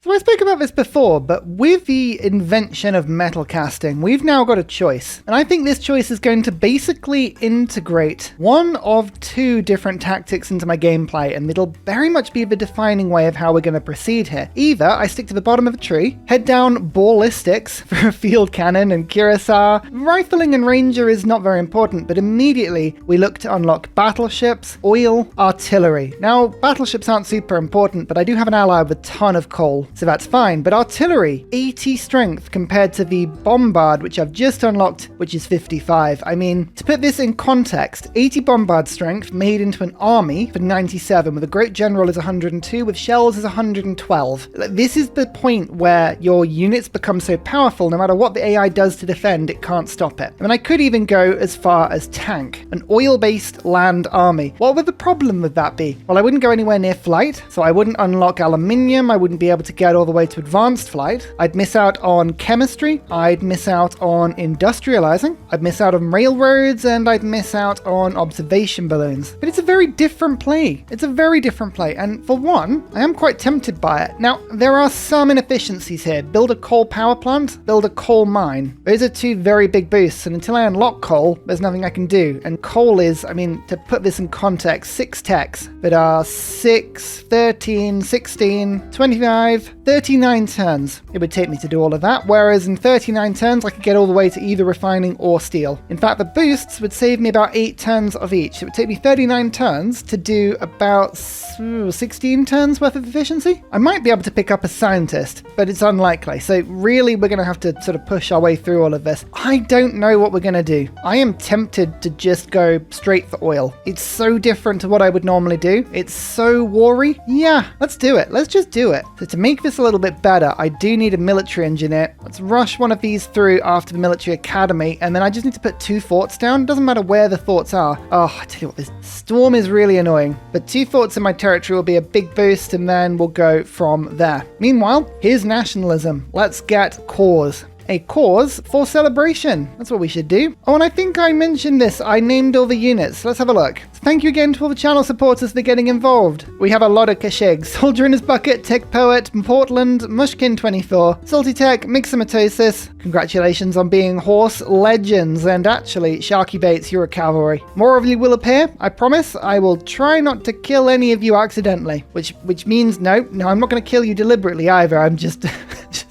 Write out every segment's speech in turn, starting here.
So I spoke about this before, but with the invention of metal casting, we've now got a choice. And I think this choice is going to basically integrate one of two different tactics into my gameplay, and it'll very much be the defining way of how we're going to proceed here. Either I stick to the bottom of a tree, head down ballistics for a field cannon and Ursa. Rifling and ranger is not very important, but immediately we look to unlock battleships, oil, artillery. Now, battleships aren't super important, but I do have an ally with a ton of coal, so that's fine. But artillery, 80 strength compared to the bombard, which I've just unlocked, which is 55. I mean, to put this in context, 80 bombard strength made into an army for 97, with a great general is 102, with shells is 112. This is the point where your units become so powerful, no matter what the AI does to defend, it can't stop it. I mean, I could even go as far as tank, an oil-based land army. What would the problem with that be? Well, I wouldn't go anywhere near flight, so I wouldn't unlock aluminium, I wouldn't be able to get all the way to advanced flight. I'd miss out on chemistry, I'd miss out on industrializing, I'd miss out on railroads, and I'd miss out on observation balloons. But it's a very different play. It's a very different play, and for one, I am quite tempted by it. Now, there are some inefficiencies here. Build a coal power plant, build a coal mine. Those are two very big boosts, and until I unlock coal, there's nothing I can do. And coal is, I mean, to put this in context, 6 techs that are 6, 13, 16, 25, 39 turns. It would take me to do all of that, whereas in 39 turns, I could get all the way to either refining or steel. In fact, the boosts would save me about 8 turns of each. It would take me 39 turns to do about 16 turns worth of efficiency. I might be able to pick up a scientist, but it's unlikely. So really, we're going to have to sort of push our way through all of this. I don't know what we're going to do. I am tempted to just go straight for oil. It's so different to what I would normally do. It's so war-y. Yeah, let's do it. Let's just do it. So to make this a little bit better, I do need a military engineer. Let's rush one of these through after the military academy, and then I just need to put 2 forts down. It doesn't matter where the forts are. Oh, I tell you what, this storm is really annoying. But 2 forts in my territory will be a big boost, and then we'll go from there. Meanwhile, here's nationalism. Let's get cause. A cause for celebration. That's what we should do. Oh, and I think I mentioned this. I named all the units. Let's have a look. So thank you again to all the channel supporters that are getting involved. We have a lot of kashigs. Soldier in his bucket, Tech Poet, Portland, Mushkin24, Salty Tech, Mixomatosis. Congratulations on being horse legends. And actually, Sharky Bates, you're a cavalry. More of you will appear. I promise. I will try not to kill any of you accidentally. Which means no, I'm not going to kill you deliberately either. I'm just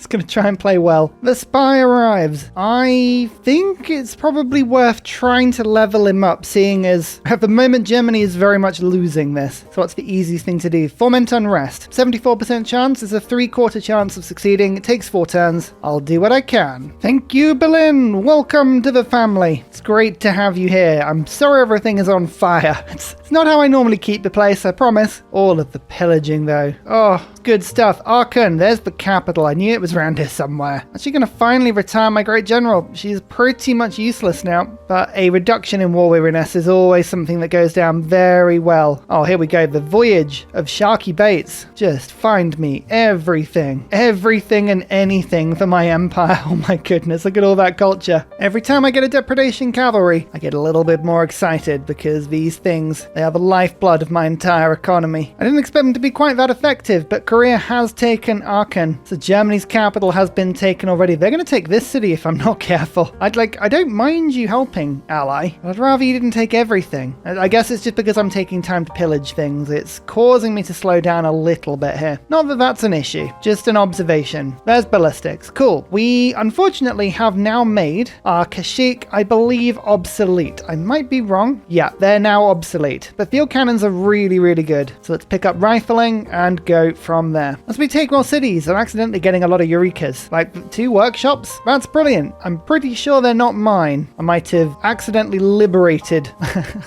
going to try and play well. The spy arrives. I think it's probably worth trying to level him up, seeing as at the moment Germany is very much losing this. So what's the easiest thing to do? Foment unrest. 74% chance is a 3/4 chance of succeeding. It takes 4 turns. I'll do what I can. Thank you, Berlin. Welcome to the family. It's great to have you here. I'm sorry everything is on fire. It's not how I normally keep the place, I promise. All of the pillaging though. Oh, good stuff. Aachen, there's the capital. I knew it was around here somewhere. Actually going to finally retire my great general. She's pretty much useless now, but a reduction in war weariness is always something that goes down very well. Oh, here we go. The voyage of Sharky Bates. Just find me everything and anything for my empire. Oh my goodness, look at all that culture. Every time I get a depredation cavalry, I get a little bit more excited because these things, they are the lifeblood of my entire economy. I didn't expect them to be quite that effective, but Korea has taken Aachen. So Germany's capital has been taken already. They're going to take this city if I'm not careful. I don't mind you helping, ally, but I'd rather you didn't take everything. I guess it's just because I'm taking time to pillage things. It's causing me to slow down a little bit here. Not that that's an issue, just an observation. There's ballistics. Cool. We unfortunately have now made our Kashik, I believe, obsolete. I might be wrong. Yeah, they're now obsolete. But field cannons are really, really good. So let's pick up rifling and go from there. As we take more cities, I'm accidentally getting a lot of Eurekas. Like 2 workshops? That's brilliant. I'm pretty sure they're not mine. I might have accidentally liberated.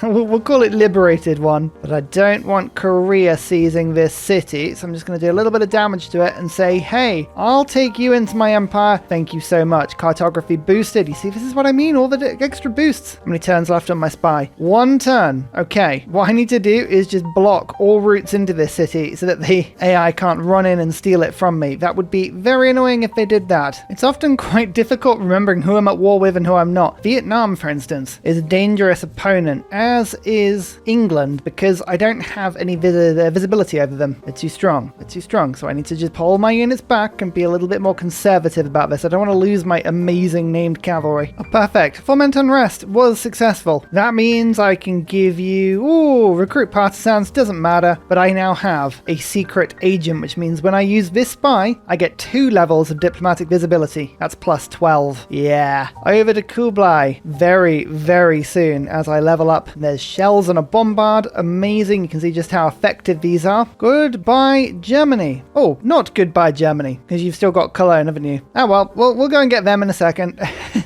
we'll call it liberated one. But I don't want Korea seizing this city. So I'm just going to do a little bit of damage to it and say, hey, I'll take you into my empire. Thank you so much. Cartography boosted. You see, this is what I mean. All the extra boosts. How many turns left on my spy? 1 turn. Okay. What I need to do is just block all routes into this city so that the AI can't run in and steal it from me. That would be very annoying if they did that. It's often quite difficult remembering who I'm at war with and who I'm not. Vietnam, for instance, is a dangerous opponent, as is England, because I don't have any visibility over them. They're too strong. They're too strong, so I need to just pull my units back and be a little bit more conservative about this. I don't want to lose my amazing named cavalry. Oh, perfect. Foment unrest was successful. That means I can give you, recruit partisans, doesn't matter, but I now have a secret agent, which means when I use this spy, I get 2 levels of diplomatic visibility. That's plus 12. Yeah. Over to Kublai very, very soon as I level up. There's shells and a bombard. Amazing. You can see just how effective these are. Goodbye, Germany. Oh, not goodbye, Germany, because you've still got Cologne, haven't you? Oh, well, we'll go and get them in a second.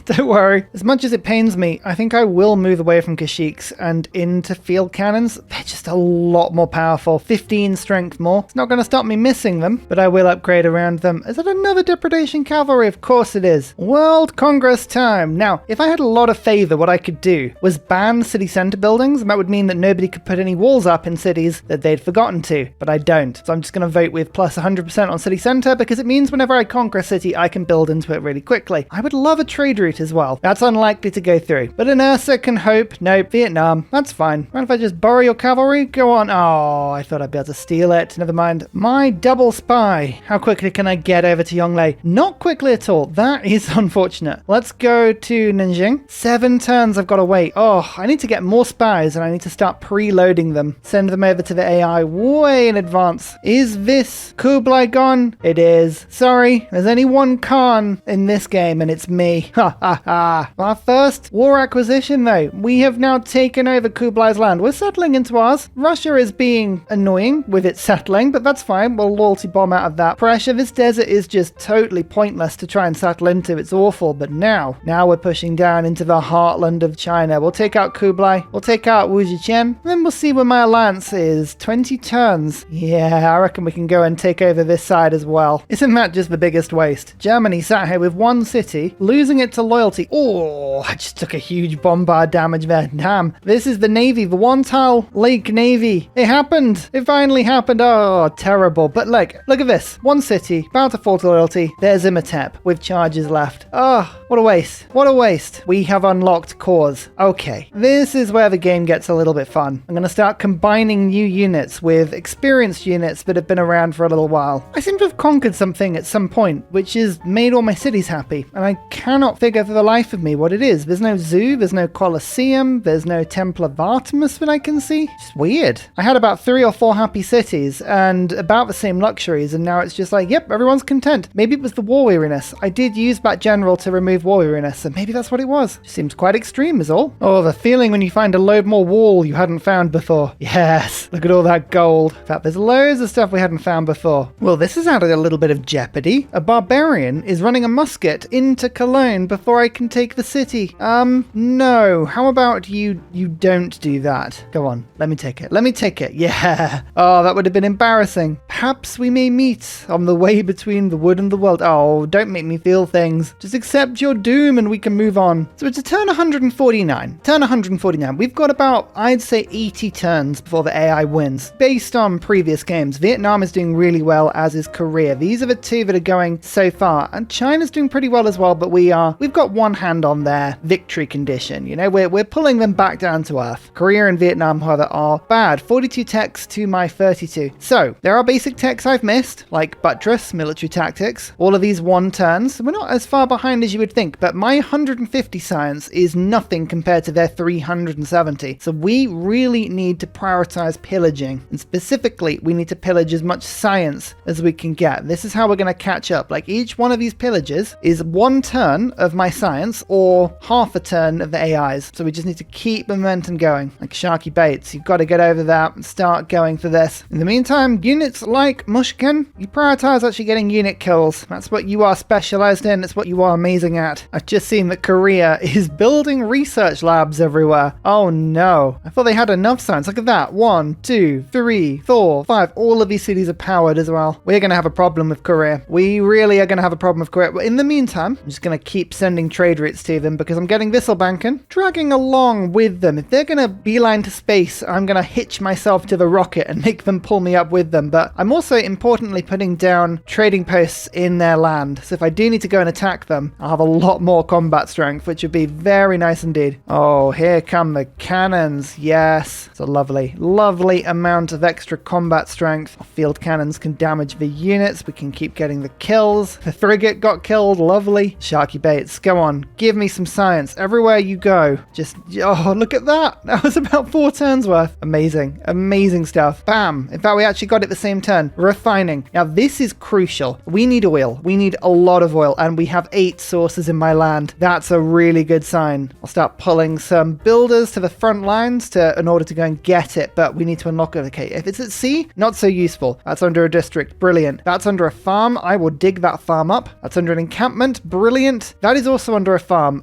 Don't worry. As much as it pains me, I think I will move away from Kashyyyks and into field cannons. They're just a lot more powerful. 15 strength more. It's not going to stop me missing them, but I will upgrade around them. Is it another depredation cavalry? Of course it is. World Congress time. Now, if I had a lot of favor, what I could do was ban city center buildings, and that would mean that nobody could put any walls up in cities that they'd forgotten to, but I don't. So I'm just going to vote with plus 100% on city center because it means whenever I conquer a city, I can build into it really quickly. I would love a trade route as well. That's unlikely to go through, but an Ursa can hope. Nope, Vietnam. That's fine. Mind if I just borrow your cavalry? Go on. Oh, I thought I'd be able to steal it. Never mind. My double spy. How quickly can I get over to Yongle? Not quickly at all. That is unfortunate. Let's go to Nanjing. 7 turns I've got to wait. Oh, I need to get more spies and I need to start preloading them. Send them over to the AI way in advance. Is this Kublai gone? It is. Sorry, there's only one Khan in this game and it's me. Ha ha ha. Our first war acquisition though. We have now taken over Kublai's land. We're settling into ours. Russia is being annoying with its settling, but that's fine. We'll loyalty bomb out of that pressure. This desert is just totally pointless to try and settle into. It's awful, but now we're pushing down into the heartland of China. We'll take out Kublai. We'll take out Wu Zhiqian. Then we'll see where my alliance is. 20 turns. Yeah, I reckon we can go and take over this side as well. Isn't that just the biggest waste? Germany sat here with one city, losing it to loyalty. Oh, I just took a huge bombard damage there. Damn. This is the Navy, the One-Tile Lake Navy. It happened. It finally happened. Oh, terrible. But look at this. One city, about to fall to loyalty. There's Imhotep with charges left. Oh, what a waste. What a waste. We have unlocked cores. Okay, this is where the game gets a little bit fun. I'm going to start combining new units with experienced units that have been around for a little while. I seem to have conquered something at some point, which has made all my cities happy, and I cannot figure for the life of me what it is. There's no zoo, there's no Colosseum, there's no Temple of Artemis that I can see. It's weird. I had about 3 or 4 happy cities and about the same luxuries, and now it's just like, yep, everyone's content. Maybe it was the war weariness. I did use that general to remove war weariness, and maybe that's what it was. Seems quite extreme is all. Oh, the feeling when you find a load more wall you hadn't found before. Yes, look at all that gold. In fact, there's loads of stuff we hadn't found before. Well, this has added a little bit of jeopardy. A barbarian is running a musket into Cologne before I can take the city. No. How about you don't do that? Go on, let me take it. Let me take it. Yeah. Oh, that would have been embarrassing. Perhaps we may meet on the way between the wood and the world. Oh, don't make me feel things. Just accept your doom and we can move on. So it's a turn 149. Turn 149. We've got about, I'd say, 80 turns before the AI wins. Based on previous games, Vietnam is doing really well, as is Korea. These are the 2 that are going so far. And China's doing pretty well as well, but we've got one hand on their victory condition. You know, we're pulling them back down to earth. Korea and Vietnam, however, are bad. 42 techs to my 32. So there are basic techs I've missed, like buttress, military tactics, all of these 1 turns. We're not as far behind as you would think, but my 150 science is nothing compared to their 370. So we really need to prioritize pillaging, and specifically we need to pillage as much science as we can get. This is how we're going to catch up. Like, each one of these pillages is 1 turn of my science or half a turn of the AI's. So we just need to keep momentum going. Like Sharky Bates, you've got to get over that and start going for this. In the meantime, units like Mushkin, you prioritize actually getting unit kills. That's what you are specialized in. It's what you are amazing at. I've just seen that Korea is building research labs everywhere. Oh no. I thought they had enough science. Look at that. 1, 2, 3, 4, 5. All of these cities are powered as well. We're going to have a problem with Korea. We really are going to have a problem with Korea. But in the meantime, I'm just going to keep sending trade routes to them because I'm getting Visselbanken dragging along with them. If they're going to beeline to space, I'm going to hitch myself to the rocket and make them pull me up with them. But I'm also importantly putting down trading posts posts in their land. So if I do need to go and attack them, I'll have a lot more combat strength, which would be very nice indeed. Oh, here come the cannons. Yes. It's a lovely, lovely amount of extra combat strength. Our field cannons can damage the units. We can keep getting the kills. The frigate got killed. Lovely. Sharky baits. Go on. Give me some science. Everywhere you go. Just, oh, look at that. That was about 4 turns worth. Amazing. Amazing stuff. Bam. In fact, we actually got it the same turn. Refining. Now, this is crucial. We need oil. We need a lot of oil, and we have 8 sources in my land. That's a really good sign. I'll start pulling some builders to the front lines in order to go and get it, but we need to unlock it. Okay, if it's at sea, not so useful. That's under a district. Brilliant. That's under a farm. I will dig that farm up. That's under an encampment. Brilliant. That is also under a farm.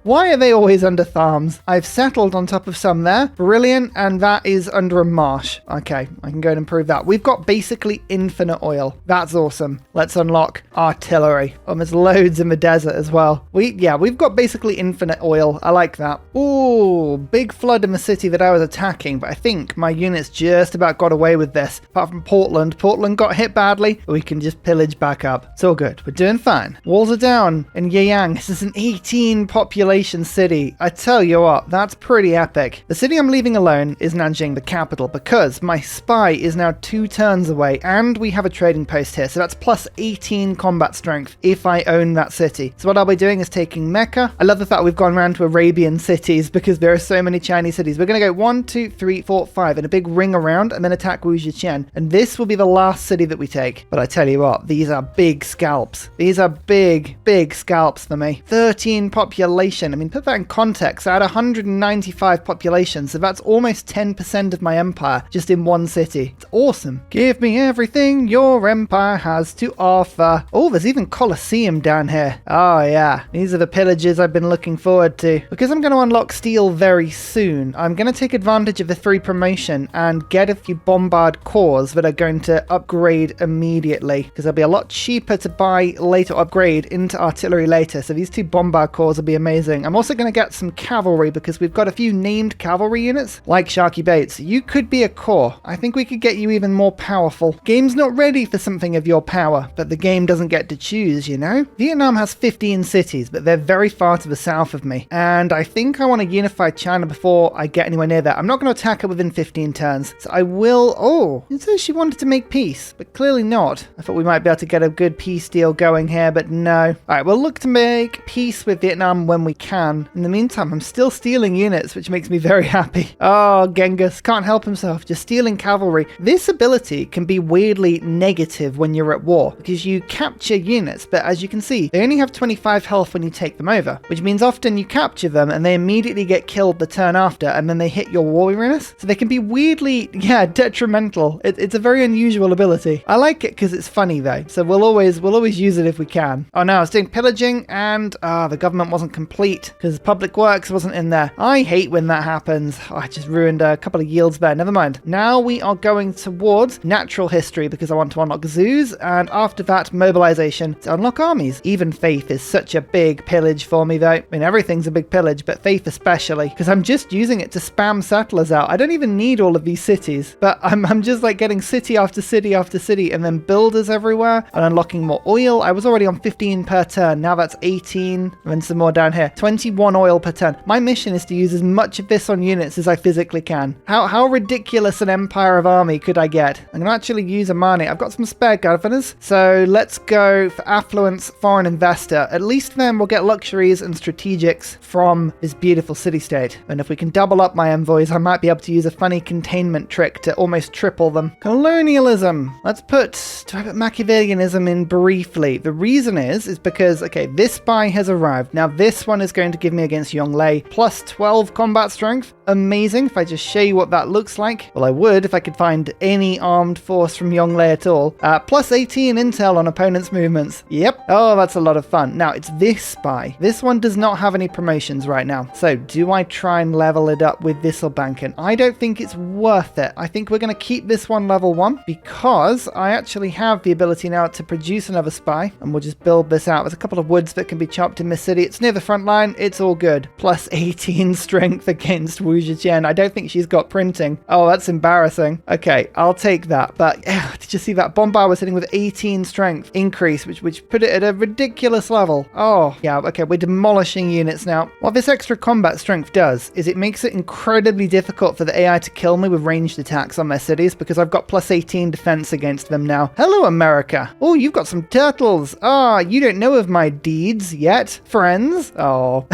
Why are they always under farms? I've settled on top of some there. Brilliant. And that is under a marsh. Okay, I can go and improve that. We've got basically infinite oil. That's awesome. Let's unlock artillery. There's loads in the desert as well. We've got basically infinite oil. I like that. Ooh, big flood in the city that I was attacking, but I think my units just about got away with this. Apart from Portland. Portland got hit badly. We can just pillage back up. It's all good. We're doing fine. Walls are down in Yeyang. This is an 18 population city. I tell you what, that's pretty epic. The city I'm leaving alone is Nanjing, the capital, because my spy is now 2 turns away, and we have a trading post here, so that's plus 18 combat strength if I own that city. So what I'll be doing is taking Mecca. I love the fact we've gone around to Arabian cities because there are so many Chinese cities. We're going to go 1, 2, 3, 4, 5 in a big ring around and then attack Wujichen. And this will be the last city that we take. But I tell you what, these are big scalps. These are big, big scalps for me. 13 population. I mean, put that in context. I had 195 population, so that's almost 10% of my empire just in one city. It's awesome. Give me everything your empire has to offer. Oh, there's even Colosseum down here. Oh yeah, these are the pillages I've been looking forward to. Because I'm going to unlock steel very soon, I'm going to take advantage of the 3 promotion and get a few bombard cores that are going to upgrade immediately, because they'll be a lot cheaper to buy later, upgrade into artillery later. So these 2 bombard cores will be amazing. I'm also going to get some cavalry because we've got a few named cavalry units like Sharky Bates. You could be a core. I think we could get you even more powerful. Game's not ready for something of your power, but the game doesn't get to choose, you know? Vietnam has 15 cities, but they're very far to the south of me, and I think I want to unify China before I get anywhere near that. I'm not going to attack it within 15 turns, so I will... Oh, it says she wanted to make peace, but clearly not. I thought we might be able to get a good peace deal going here, but no. Alright, we'll look to make peace with Vietnam when we can. In the meantime, I'm still stealing units, which makes me very happy. Oh, Genghis can't help himself, just stealing cavalry. This ability can be weirdly negative when you're at war, because you capture units, but as you can see, they only have 25 health when you take them over, which means often you capture them and they immediately get killed the turn after, and then they hit your war weariness. So they can be weirdly, detrimental. It's a very unusual ability. I like it because it's funny though, so we'll always use it if we can. Oh no, I was doing pillaging and the government wasn't complete because public works wasn't in there. I hate when that happens. Oh, I just ruined a couple of yields there. Never mind. Now we are going towards natural history because I want to unlock zoos, and after that mobilization to unlock armies. Even faith is such a big pillage for me though. I mean, everything's a big pillage, but faith especially, because I'm just using it to spam settlers out. I don't even need all of these cities, but I'm just like getting city after city after city, and then builders everywhere and unlocking more oil. I was already on 15 per turn. Now that's 18, and then some more down here. 21 oil per turn. My mission is to use as much of this on units as I physically can. How ridiculous an empire of army could I get? I'm going to actually use a money. I've got some spare governors, so let's go for affluence, foreign investor. At least then we'll get luxuries and strategics from this beautiful city-state. And if we can double up my envoys, I might be able to use a funny containment trick to almost triple them. Colonialism. Do I put Machiavellianism in briefly? The reason is because, okay, this spy has arrived. Now this one is going to give me against Yonglei plus 12 combat strength. Amazing. If I just show you what that looks like. Well, I would if I could find any armed force from Yonglei at all. Plus 18 intel on opponents' movements. Yep. Oh, that's a lot of fun. Now, it's this spy. This one does not have any promotions right now. So, do I try and level it up with this or Banken? I don't think it's worth it. I think we're going to keep this one level 1 because I actually have the ability now to produce another spy, and we'll just build this out. There's a couple of woods that can be chopped in this city. It's near the front line. It's all good. Plus 18 strength against Wu Zhejian. I don't think she's got printing. Oh, that's embarrassing. Okay, I'll take that. But did you see that? Bombard was hitting with 18 strength increase, which put it at a ridiculous level. Oh, yeah, okay, we're demolishing units now. What this extra combat strength does is it makes it incredibly difficult for the AI to kill me with ranged attacks on their cities because I've got plus 18 defense against them now. Hello, America. Oh, you've got some turtles. Ah, you don't know of my deeds yet, friends. Oh,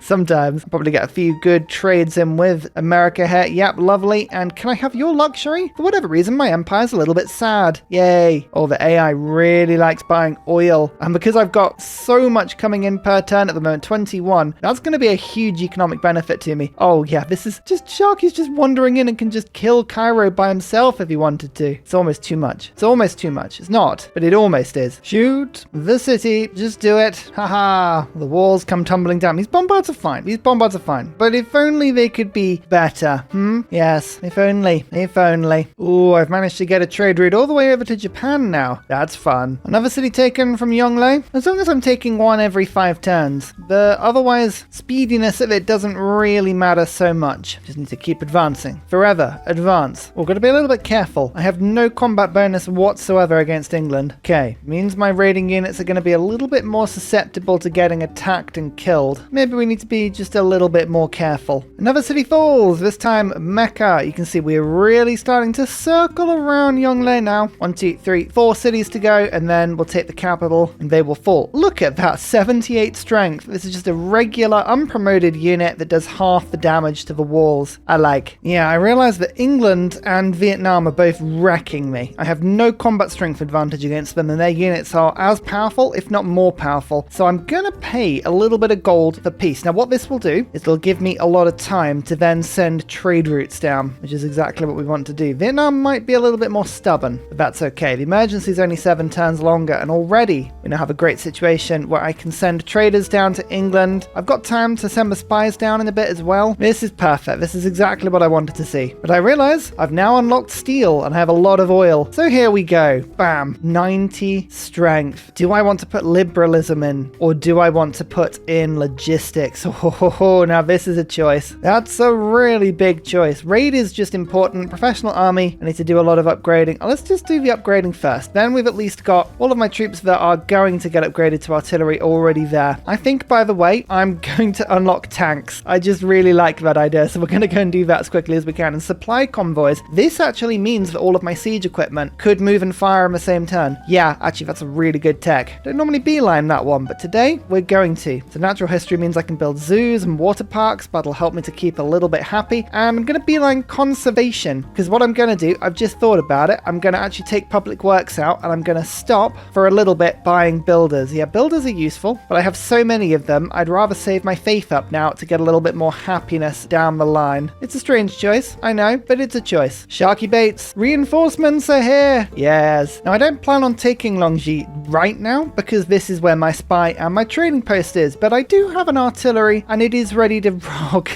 sometimes. I'll probably get a few good trades in with America here. Yep, lovely. And can I have your luxury? For whatever reason, my empire's a little bit sad. Yay. Oh, the AI really likes buying oil. And because I've got so much coming in per turn at the moment, 21, that's going to be a huge economic benefit to me. Oh, yeah, this is just Sharky's just wandering in and can just kill Cairo by himself if he wanted to. It's almost too much. It's almost too much. It's not, but it almost is. Shoot the city. Just do it. Haha. The walls come tumbling down. These bombards are fine. These bombards are fine. But if only they could be better. Yes. If only. If only. Ooh, I've managed to get a trade route all the way over to Japan now. That's fun. Another city taken from Yongle. As long as I'm taking one every 5 turns. The otherwise speediness of it doesn't really matter so much. Just need to keep advancing. Forever. Advance. We're going to be a little bit careful. I have no combat bonus whatsoever against England. Okay. Means my raiding units are going to be a little bit more susceptible to getting attacked and killed. Maybe we need to be just a little bit more careful. Another city falls. This time Mecca. You can see we're really starting to circle around Yongle now. 1, 2, 3, 4 cities to go, and then we'll take the capital and they will fall. Look at that. 78 strength. This is just a regular unpromoted unit that does half the damage to the walls. I like. Yeah, I realize that England and Vietnam are both wrecking me. I have no combat strength advantage against them, and their units are as powerful, if not more powerful. So I'm gonna pay a little bit of gold for peace. Now what this will do is it'll give me a lot of time to then send trade routes down, which is exactly what we want to do. Vietnam might be a little bit more stubborn, but that's okay. The emergency is only 7 turns longer, and already we now have a great situation where I can send traders down to England. I've got time to send the spies down in a bit as well. This is perfect. This is exactly what I wanted to see. But I realize I've now unlocked steel and I have a lot of oil. So here we go. Bam. 90 strength. Do I want to put liberalism in, or do I want to put in logistics? Oh, now this is a choice. That's a really big choice. Raid is just important. Professional army, I need to do a lot of upgrading. Let's just do the upgrading first. Then we've at least got all of my troops that are going to get upgraded to artillery already there. I think, by the way, I'm going to unlock tanks. I just really like that idea, so we're going to go and do that as quickly as we can. And supply convoys, this actually means that all of my siege equipment could move and fire on the same turn. Yeah, actually, that's a really good tech. Don't normally beeline that one, but today we're going to. So natural history means I can build zoos and water parks. That'll help me to keep a little bit happy. And I'm going to beeline conservation, because what I'm going to do, I've just thought about it, I'm going to actually take public works out, and I'm going to stop for a little bit buying builders. Yeah, builders are useful, but I have so many of them, I'd rather save my faith up now to get a little bit more happiness down the line. It's a strange choice, I know, but it's a choice. Sharky baits, reinforcements are here. Yes. Now I don't plan on taking Longji right now, because this is where my spy and my trading post is, but I do have an artillery and it is ready to rock.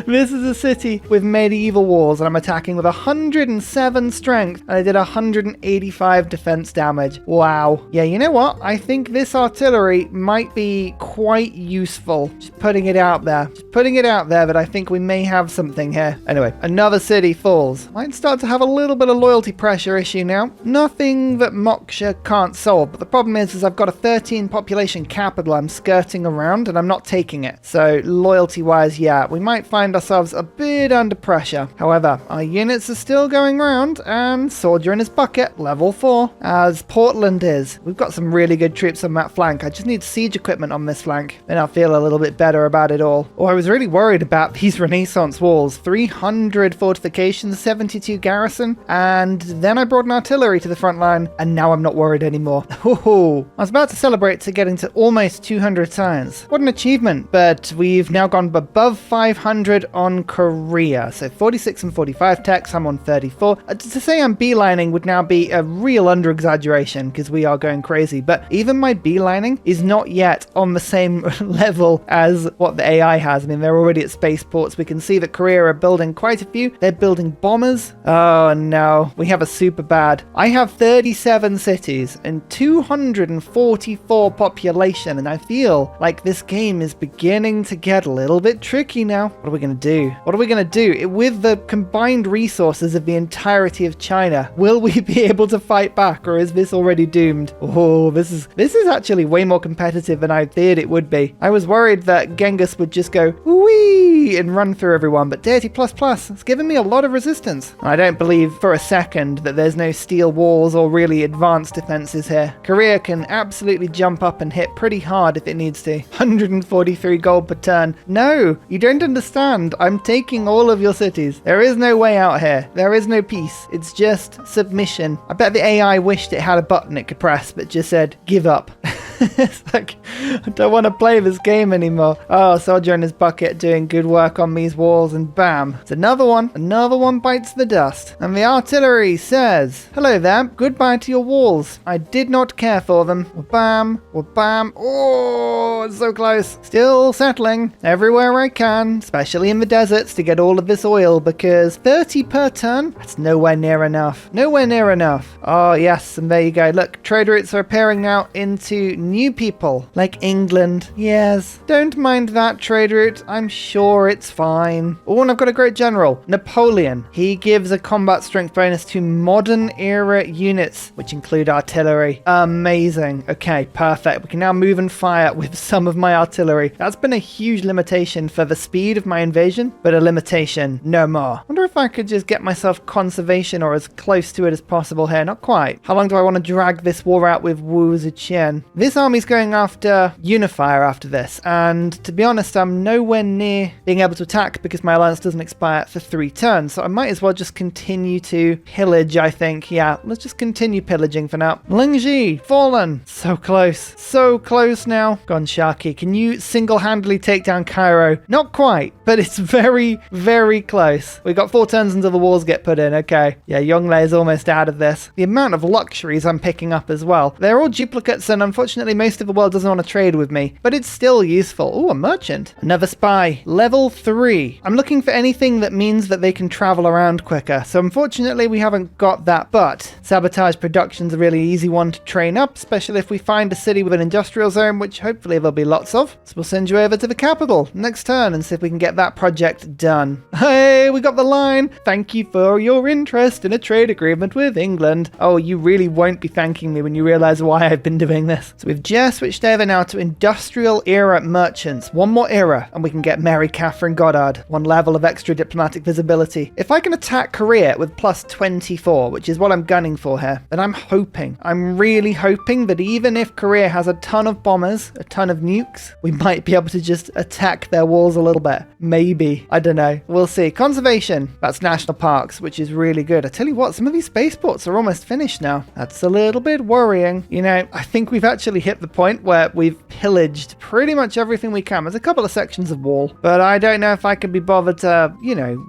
This is a city with medieval walls, and I'm attacking with 107 strength, and I did 185 defense damage. Wow. Yeah, you know what? I think this artillery might be quite useful. Just putting it out there. Just putting it out there that I think we may have something here. Anyway, another city falls. Might start to have a little bit of loyalty pressure issue now. Nothing that Moksha can't solve, but the problem is I've got a 13 population capital I'm skirting around, and I'm not taking it. So loyalty-wise, yeah, we might find ourselves a bit under pressure. However, our units are still going around, and soldier in his bucket, level 4, as Portland is. We've got some really good troops on that flank. I just need siege equipment on this flank, then I'll feel a little bit better about it all. Oh, I was really worried about these Renaissance walls. 300 fortifications, 72 garrison, and then I brought an artillery to the front line, and now I'm not worried anymore. Oh, I was about to celebrate to getting to almost 200 science. What an achievement, but we've now gone above 500 on Korea. So 46 and 45 techs, I'm on 34. To say I'm beelining would now be a real under-exaggeration, because we are going crazy, but even my beelining is not yet on the same level as what the AI has. I mean, they're already at spaceports. We can see that Korea are building quite a few. They're building bombers. Oh no, we have a super bad. I have 37 cities and 244 population, and I feel like this game is beginning to get a little bit tricky now. What are we going going to do? What are we going to do? With the combined resources of the entirety of China, will we be able to fight back, or is this already doomed? Oh, this is actually way more competitive than I feared it would be. I was worried that Genghis would just go wee and run through everyone, but Deity has given me a lot of resistance. I don't believe for a second that there's no steel walls or really advanced defenses here. Korea can absolutely jump up and hit pretty hard if it needs to. 143 gold per turn. No, you don't understand. I'm taking all of your cities. There is no way out here. There is no peace. It's just submission. I bet the AI wished it had a button it could press, but just said, give up. It's like, I don't want to play this game anymore. Oh, Soldier and his bucket doing good work on these walls, and bam, it's another one. Another one bites the dust. And the artillery says, hello there, goodbye to your walls. I did not care for them. Bam, bam. Oh, it's so close. Still settling everywhere I can, especially in the deserts, to get all of this oil, because 30 per turn, that's nowhere near enough. Nowhere near enough. Oh, yes, and there you go. Look, trade routes are appearing now into new people, like England. Yes, don't mind that trade route. I'm sure it's fine. Oh, and I've got a great general, Napoleon. He gives a combat strength bonus to modern era units, which include artillery. Amazing. Okay, perfect. We can now move and fire with some of my artillery. That's been a huge limitation for the speed of my invasion, but a limitation no more. Wonder if I could just get myself conservation or as close to it as possible here. Not quite. How long do I want to drag this war out with Wu Ziqian? This army's going after Unifier after this, and to be honest, I'm nowhere near being able to attack because my alliance doesn't expire for 3 turns, so I might as well just continue to pillage, I think. Yeah, let's just continue pillaging for now. Lingji, fallen. So close now. Gone Sharky, can you single-handedly take down Cairo? Not quite, but it's very, very close. We got 4 turns until the walls get put in. Okay, yeah, Yongle is almost out of this. The amount of luxuries I'm picking up as well. They're all duplicates, and unfortunately most of the world doesn't want to trade with me, but it's still useful. Oh, a merchant. Another spy. Level 3. I'm looking for anything that means that they can travel around quicker, so unfortunately we haven't got that, but sabotage production's a really easy one to train up, especially if we find a city with an industrial zone, which hopefully there'll be lots of. So we'll send you over to the capital next turn and see if we can get that project done. Hey, we got the line. Thank you for your interest in a trade agreement with England. Oh, you really won't be thanking me when you realize why I've been doing this. So we've just switched over now to industrial era merchants. One more era and we can get Mary Catherine Goddard. 1 level of extra diplomatic visibility. If I can attack Korea with plus 24, which is what I'm gunning for here, then I'm really hoping that even if Korea has a ton of bombers, a ton of nukes, we might be able to just attack their walls a little bit. Maybe. I don't know. We'll see. Conservation. That's national parks, which is really good. I tell you what, some of these spaceports are almost finished now. That's a little bit worrying. You know, I think we've actually hit the point where we've pillaged pretty much everything we can. There's a couple of sections of wall, but I don't know if I can be bothered to,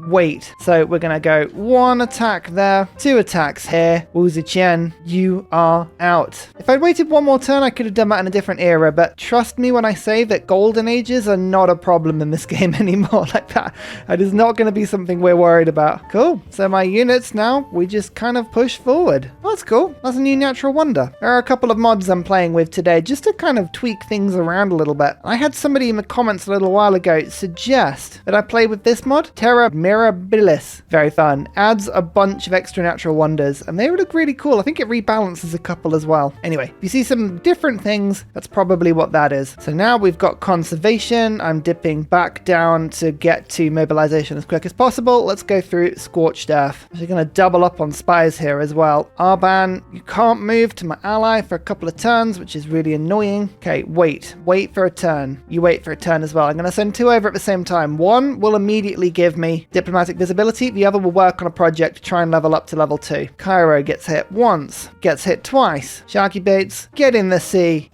wait. So we're going to go 1 attack there, 2 attacks here. Wu Ziqian, you are out. If I'd waited 1 more turn, I could have done that in a different era, but trust me when I say that golden ages are not a problem in this game anymore. Like that is not going to be something we're worried about. Cool. So my units now, we just kind of push forward. Well, that's cool. That's a new natural wonder. There are a couple of mods I'm playing with today just to kind of tweak things around a little bit. I had somebody in the comments a little while ago suggest that I play with this mod, Terra Mirabilis. Very fun. Adds a bunch of extra natural wonders and they would look really cool. I think it rebalances a couple as well. Anyway, if you see some different things, that's probably what that is. So now we've got conservation. I'm dipping back down to get to mobilization as quick as possible. Let's go through Scorched Earth. We're going to double up on spies here as well. Arban, you can't move to my ally for a couple of turns, which is really annoying. Okay, wait for a turn. You wait for a turn as well. I'm going to send 2 over at the same time. 1 will immediately give me diplomatic visibility. The other will work on a project to try and level up to level 2. Cairo gets hit once, gets hit twice. Sharky Bates, get in the sea.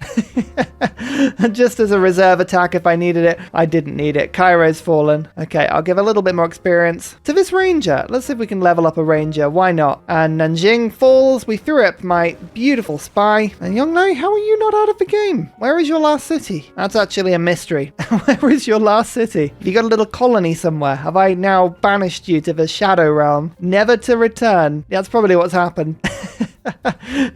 Just as a reserve attack if I needed it. I didn't need it. Cairo's fallen. Okay, I'll give a little bit more experience to this ranger. Let's see if we can level up a ranger. Why not? And Nanjing falls. We threw up my beautiful spy. And Yongle, how are you not out of the game? Where is your last city? That's actually a mystery. Where is your last city? Have you got a little colony somewhere? Have I now banished you to the Shadow Realm, never to return? That's probably what's happened.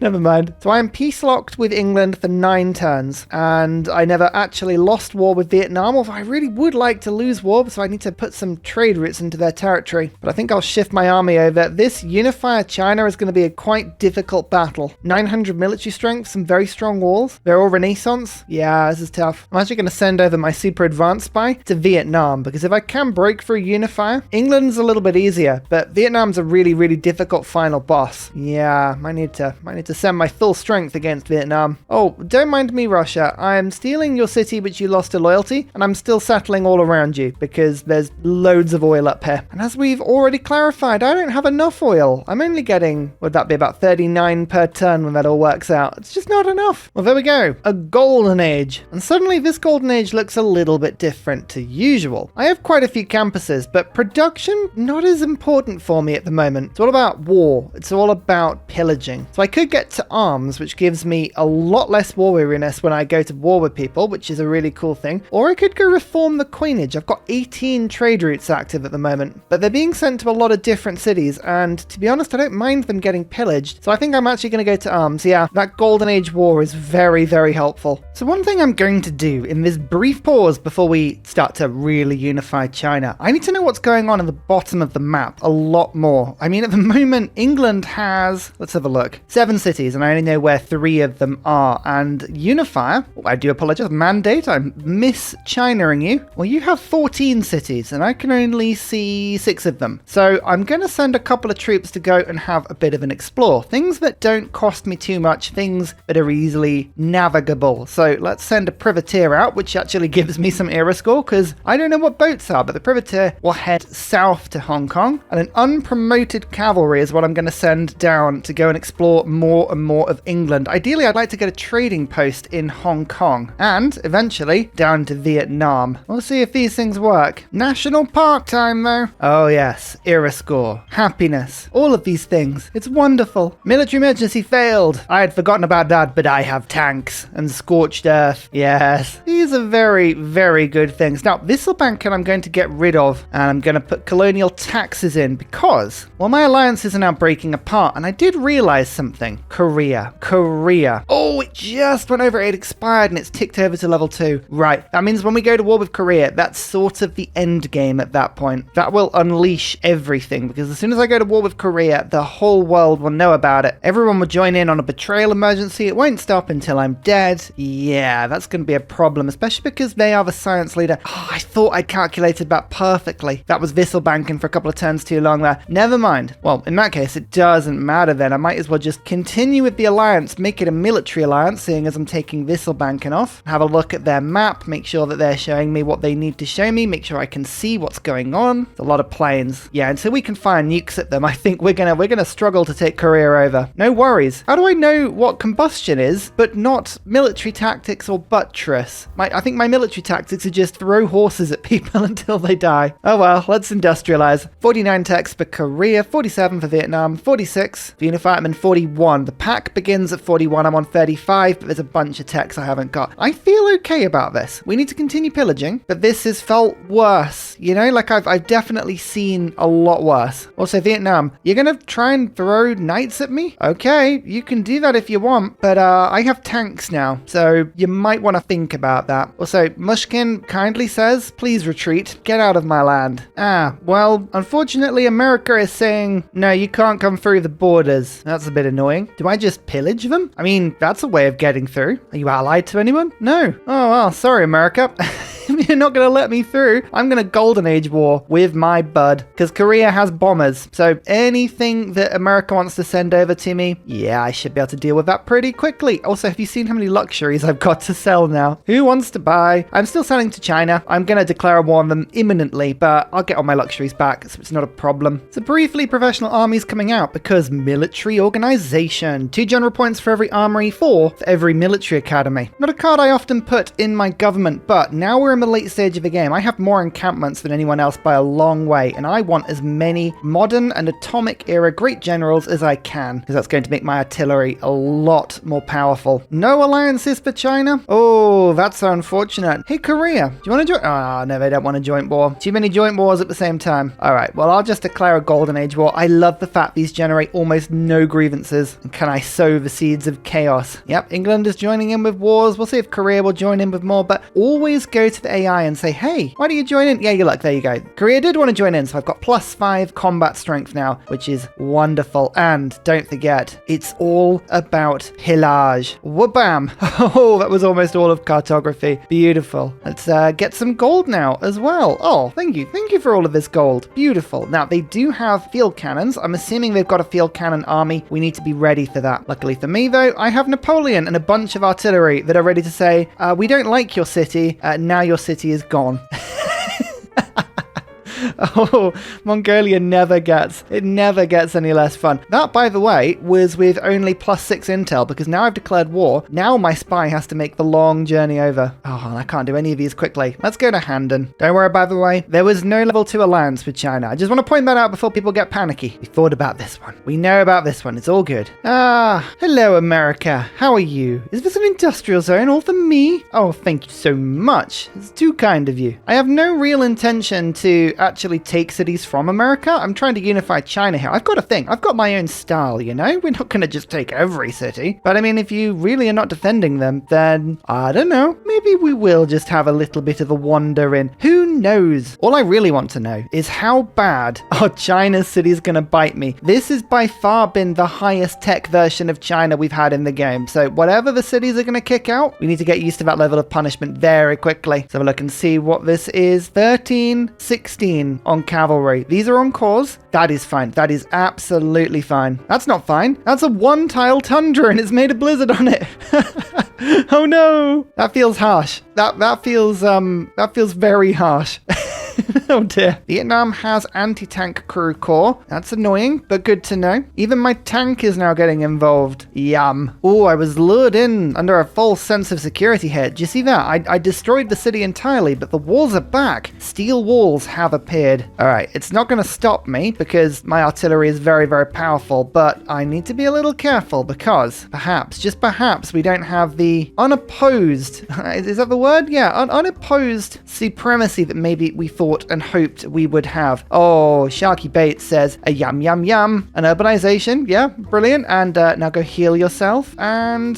Never mind. So I am peace locked with England for 9 turns, and I never actually lost war with Vietnam, although I really would like to lose war, so I need to put some trade routes into their territory. But I think I'll shift my army over. This unifier China is going to be a quite difficult battle. 900 military strength, some very strong walls. They're all Renaissance. Yeah, this is tough. I'm actually going to send over my super advanced spy to Vietnam, because if I can break through unifier, England's a little bit easier, but Vietnam's a really, really difficult final boss. Yeah, I need to send my full strength against Vietnam. Oh, don't mind me, Russia. I'm stealing your city which you lost to loyalty, and I'm still settling all around you because there's loads of oil up here. And as we've already clarified, I don't have enough oil. I'm only getting, would that be about 39 per turn when that all works out? It's just not enough. Well, there we go. A golden age. And suddenly this golden age looks a little bit different to usual. I have quite a few campuses, but production not as important for me at the moment. It's all about war. It's all about pillaging. So I could get to arms, which gives me a lot less war weariness when I go to war with people, which is a really cool thing. Or I could go reform the coinage. I've got 18 trade routes active at the moment, but they're being sent to a lot of different cities, and to be honest, I don't mind them getting pillaged. So I think I'm actually going to go to arms. Yeah, that Golden Age war is very, very helpful. So one thing I'm going to do in this brief pause before we start to really unify China, I need to know what's going on at the bottom of the map a lot more. I mean, at the moment, England has, let's have a look, 7 cities, and I only know where 3 of them are. And Unifier, I do apologize, Mandate, I'm mis-China-ing you. Well, you have 14 cities, and I can only see 6 of them. So I'm going to send a couple of troops to go and have a bit of an explore. Things that don't cost me too much, things that are easily navigable. So let's send a privateer out, which actually gives me some era score, because I don't know what boats are, but the privateer will head south to Hong Kong, and an unpromoted cavalry is what I'm going to send down to go and explore more and more of England. Ideally, I'd like to get a trading post in Hong Kong, and eventually down to Vietnam. We'll see if these things work. National park time, though. Oh yes, era score, happiness, all of these things. It's wonderful. Military emergency failed. I had forgotten about that, but I have tanks and scorched earth. Yes, these are very, very good things. Now, Visselbanken I'm going to get rid of, and I'm going to put colonial taxes in because, well, my alliances are now breaking apart, and I did realize something. Korea. Oh, it just went over. It expired, and it's ticked over to level 2. Right. That means when we go to war with Korea, that's sort of the end game at that point. That will unleash everything, because as soon as I go to war with Korea, the whole world will know about it. Everyone will join in on a betrayal emergency. It won't stop until I'm dead. Yeah, that's going to be a problem, especially because they are the science leader. Oh, I thought I calculated that perfectly. That was Visselbanken for a couple of turns too long there. Never mind. Well, in that case, it doesn't matter then. I might as well just continue with the alliance, make it a military alliance, seeing as I'm taking Visselbanken off. Have a look at their map, make sure that they're showing me what they need to show me, make sure I can see what's going on. It's a lot of planes. Yeah, until we can fire nukes at them, I think we're gonna struggle to take Korea over. No worries. How do I know what combustion is, but not military tactics or buttress? I think my military tactics are just throw horses at people until they die. Oh well, let's industrialize. 49 techs for Korea, 47 for Vietnam, 46 for Unified, I'm in 41. The pack begins at 41, I'm on 35, but there's a bunch of techs I haven't got. I feel okay about this. We need to continue pillaging, but this has felt worse. You know, like I've definitely seen a lot worse. Also, Vietnam, you're gonna try and throw knights at me? Okay, you can do that if you want, but I have tanks now, so you might want to think about that. Also, Mushkin kindly says, please retreat, get out of my land. Ah, well, unfortunately, America is saying, no, you can't come through the borders. That's a bit annoying. Do I just pillage them? I mean, that's a way of getting through. Are you allied to anyone? No. Oh, well, sorry, America. If you're not going to let me through, I'm going to Golden Age war with my bud, because Korea has bombers. So anything that America wants to send over to me, yeah, I should be able to deal with that pretty quickly. Also, have you seen how many luxuries I've got to sell now? Who wants to buy? I'm still selling to China. I'm going to declare a war on them imminently, but I'll get all my luxuries back, so it's not a problem. So briefly, professional armies coming out because military organization. 2 general points for every armory, 4 for every military academy. Not a card I often put in my government, but now we're in the late stage of the game. I have more encampments than anyone else by a long way, and I want as many modern and atomic era great generals as I can, because that's going to make my artillery a lot more powerful. No alliances for China? Oh, that's so unfortunate. Hey, Korea, do you want to join? Oh, no, they don't want a joint war. Too many joint wars at the same time. All right, well, I'll just declare a Golden Age war. I love the fact these generate almost no grievances. And can I sow the seeds of chaos? Yep, England is joining in with wars. We'll see if Korea will join in with more, but always go to the AI and say, hey, why don't you join in? Yeah, you look, there you go. Korea did want to join in, so I've got +5 combat strength now, which is wonderful. And don't forget, it's all about pillage. Wabam! Oh, that was almost all of cartography. Beautiful. Let's get some gold now as well. Oh, thank you. Thank you for all of this gold. Beautiful. Now, they do have field cannons. I'm assuming they've got a field cannon army. We need to be ready for that. Luckily for me, though, I have Napoleon and a bunch of artillery that are ready to say, we don't like your city. Now your city is gone. Oh, Mongolia never gets any less fun. That, by the way, was with only +6 intel, because now I've declared war. Now my spy has to make the long journey over. Oh, I can't do any of these quickly. Let's go to Handen. Don't worry, by the way, there was no level 2 alliance with China. I just want to point that out before people get panicky. We thought about this one. We know about this one. It's all good. Ah, hello, America. How are you? Is this an industrial zone all for me? Oh, thank you so much. It's too kind of you. I have no real intention to actually take cities from America. I'm trying to unify China here. I've got a thing. I've got my own style, you know? We're not going to just take every city. But I mean, if you really are not defending them, then I don't know. Maybe we will just have a little bit of a wander in. Who knows? All I really want to know is how bad are China's cities going to bite me. This has by far been the highest tech version of China we've had in the game. So whatever the cities are going to kick out, we need to get used to that level of punishment very quickly. So have a look and see what this is. 13, 16 on cavalry. These are on cause. That is fine. That is absolutely fine. That's not fine. That's a 1-tile tundra and it's made a blizzard on it. Oh no. That feels harsh. That feels very harsh. Oh dear. Vietnam has anti-tank crew corps. That's annoying, but good to know. Even my tank is now getting involved. Yum. Oh, I was lured in under a false sense of security here. Do you see that? I destroyed the city entirely, but the walls are back. Steel walls have appeared. All right, it's not going to stop me because my artillery is very, very powerful, but I need to be a little careful because perhaps, just perhaps, we don't have the unopposed, is that the word? Yeah, unopposed supremacy that maybe we thought and hoped we would have. Oh, Sharky Bates says a yum yum yum. An urbanization, yeah, brilliant. And now go heal yourself. And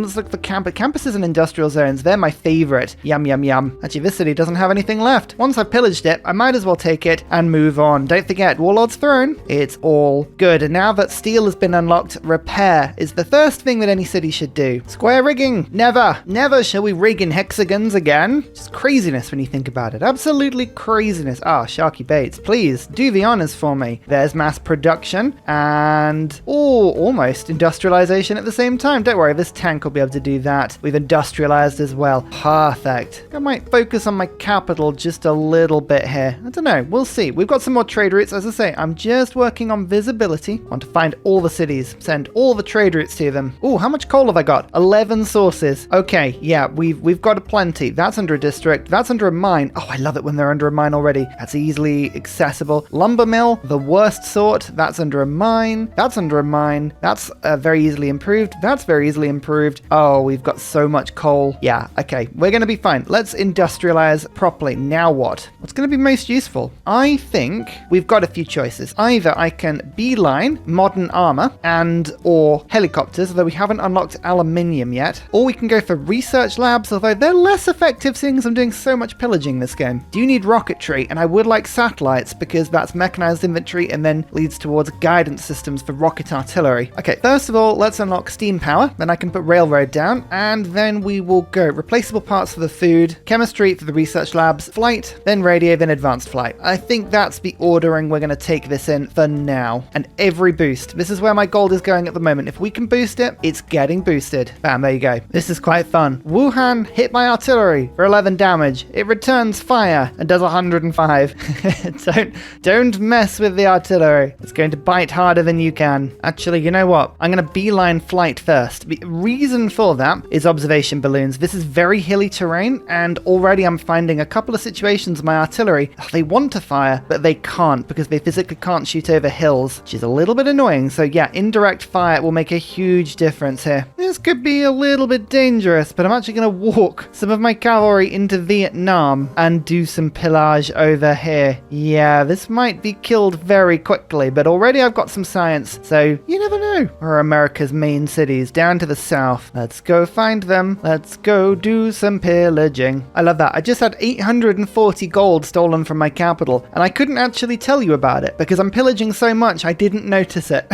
let's look for campuses and industrial zones. They're my favorite. Yum yum yum. Actually, this city doesn't have anything left. Once I've pillaged it, I might as well take it and move on. Don't forget, Warlord's Throne. It's all good. And now that steel has been unlocked, repair is the first thing that any city should do. Square rigging. Never shall we rig in hexagons again. Just craziness when you think about it. Absolutely craziness. Ah, Sharky Bates, please do the honors for me. There's mass production and almost industrialization at the same time. Don't worry, this tank will be able to do that. We've industrialized as well. Perfect. I might focus on my capital just a little bit here. I don't know. We'll see. We've got some more trade routes. As I say, I'm just working on visibility. I want to find all the cities, send all the trade routes to them. Oh, how much coal have I got? 11 sources. Okay, yeah, we've got a plenty. That's under a district. That's under a mine. Oh, I love it when they're under a mine already. That's easily accessible. Lumber mill, the worst sort. That's under a mine. That's under a mine. That's very easily improved. That's very easily improved. Oh, we've got so much coal. Yeah, okay. We're going to be fine. Let's industrialize properly. Now what? What's going to be most useful? I think we've got a few choices. Either I can beeline modern armor and or helicopters, although we haven't unlocked aluminium yet. Or we can go for research labs, although they're less effective seeing as I'm doing so much pillaging this game. Do you need rocketry? And I would like satellites because that's mechanized infantry and then leads towards guidance systems for rocket artillery. Okay, first of all, let's unlock steam power. Then I can put railroad down and then we will go replaceable parts for the food, chemistry for the research labs, flight, then radio, then advanced flight. I think that's the ordering we're going to take this in for now. And every boost. This is where my gold is going at the moment. If we can boost it, it's getting boosted. Bam, there you go. This is quite fun. Wuhan hit by artillery for 11 damage. It returns fire and does 105. Don't mess with the artillery. It's going to bite harder than you can. Actually, you know what? I'm going to beeline flight first. The reason for that is observation balloons. This is very hilly terrain, and already I'm finding a couple of situations my artillery, they want to fire, but they can't because they physically can't shoot over hills, which is a little bit annoying. So yeah, indirect fire will make a huge difference here. This could be a little bit dangerous, but I'm actually going to walk some of my cavalry into Vietnam and do some pillage over here. Yeah, this might be killed very quickly, but already I've got some science, so you never know. Where are America's main cities? Down to the south. Let's go find them. Let's go do some pillaging. I love that. I just had 840 gold stolen from my capital, and I couldn't actually tell you about it because I'm pillaging so much I didn't notice it.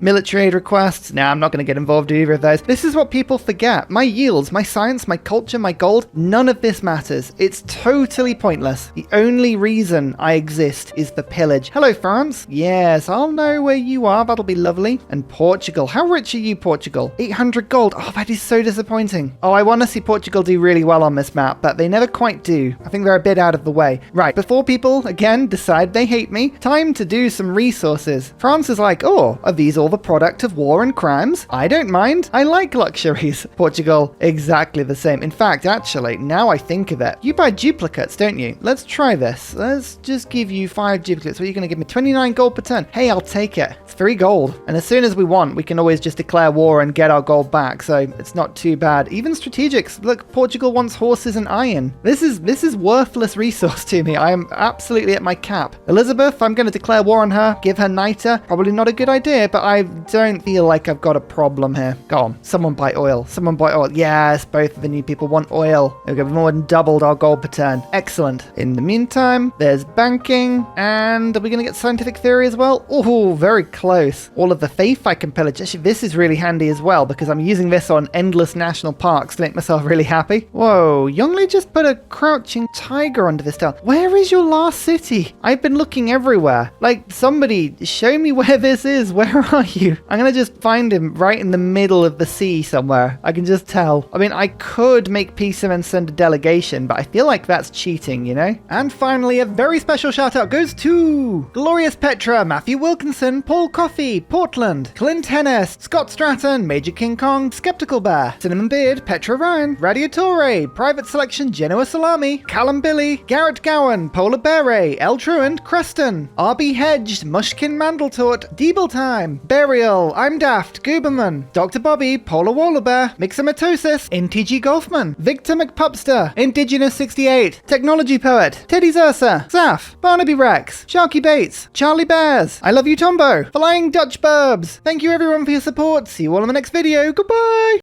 Military aid requests? Nah, I'm not going to get involved in either of those. This is what people forget. My yields, my science, my culture, my gold, none of this matters. It's totally pointless. The only reason I exist is the pillage. Hello, France. Yes, I'll know where you are. That'll be lovely. And Portugal. How rich are you, Portugal? 800 gold. Oh, that is so disappointing. Oh, I want to see Portugal do really well on this map, but they never quite do. I think they're a bit out of the way. Right, before people, again, decide they hate me, time to do some resources. France is like, oh, are these all the product of war and crimes? I don't mind. I like luxuries. Portugal, exactly the same. In fact, actually, now I think of it, you buy duplicates, don't you? Let's try this. Let's just give you 5 duplicates. What are you going to give me? 29 gold per turn. Hey, I'll take it. It's 3 gold. And as soon as we want, we can always just declare war and get our gold back. So it's not too bad. Even strategics. Look, Portugal wants horses and iron. This is worthless resource to me. I am absolutely at my cap. Elizabeth, I'm going to declare war on her. Give her niter. Probably not a good idea, but I don't feel like I've got a problem here. Go on. Someone buy oil. Someone buy oil. Yes, both of the new people want oil. Okay, we've more than doubled our gold per turn. Excellent. In the meantime, there's banking. And are we going to get scientific theory as well? Oh, very close. All of the faith I can pillage. Actually, this is really handy as well because I'm using this on endless national parks to make myself really happy. Whoa, Yongle just put a crouching tiger under this town. Where is your last city? I've been looking everywhere. Like, somebody show me where this is. Where are you? I'm going to just find him right in the middle of the sea somewhere. I can just tell. I mean, I could make peace and send a delegation, but I feel like that's cheating, you know? And finally, a very special shout out goes to Glorious Petra, Matthew Wilkinson, Paul Coffey, Portland, Clint Hennis, Scott Stratton, Major King Kong, Skeptical Bear, Cinnamon Beard, Petra Ryan, Radiatore, Private Selection, Genoa Salami, Callum Billy, Garrett Gowan, Polar Beret, El Truant, Creston, RB Hedged, Mushkin Mandletort, Deeble Time, Burial, I'm Daft, Gooberman, Dr. Bobby, Polar Wallabear, Mixomatosis, NTG Golfman, Victor McPupster, Indigenous 68, Technology Poet, Teddy's Ursa, Zaf, Barnaby Rex, Sharky Bates, Charlie Bears, I Love You Tombo, Flying Dutch Burbs. Thank you everyone for your support. See you all in the next video. Goodbye!